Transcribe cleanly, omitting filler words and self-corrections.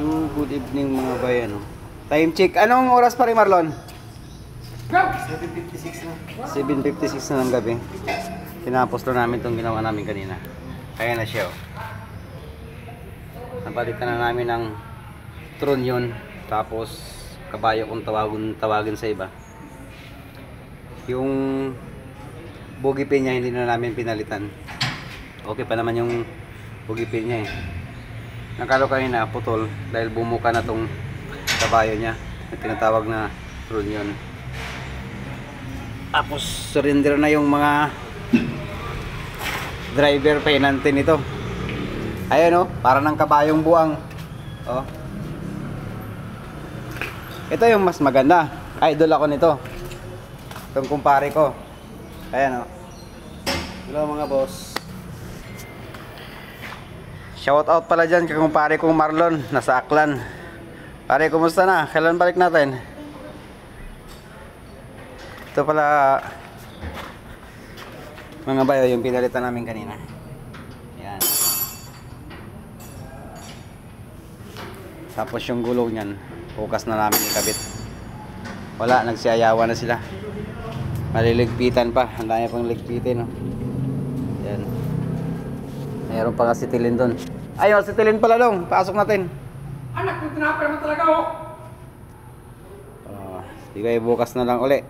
So, good evening mga bayan. Time check. Anong oras pa rin, Marlon? 7:56 na. 7:56 na ng gabi. Tinapos na namin itong ginawa namin kanina. Kaya na siya. Napalitan na namin ng trunyon. Tapos kabayo kung tawagin sa iba. Yung bogie pin niya hindi na namin pinalitan. Okay pa naman yung bogie pin niya eh. Nakalo kanina putol dahil bumuka na tong kabayo niya. Yung tinatawag na trunyon. Tapos surrender na yung mga driver penante nito. Ayan oh, para ng kabayong buwang. Oh. Ito yung mas maganda. Idol ako nito. Itong kumpare ko. Ayan oh. Hello mga boss. Shout out pala dyan kay kumpare kong Marlon. Nasa Aklan. Pare, kumusta na? Kailan balik natin? Ito pala mga bayo yung pinalitan namin kanina. Yan. Tapos yung gulong niyan bukas na namin ikabit. Wala, nagsiayawan na sila. Maliligpitan pa. Ang dami pang ligpitin no? Yan. Mayroon pa nga si Tilin doon. Ayun, si Tilin pala dong. Pasok natin. Anak, kung tinapay mo talaga oh. Di ba bukas na lang uli.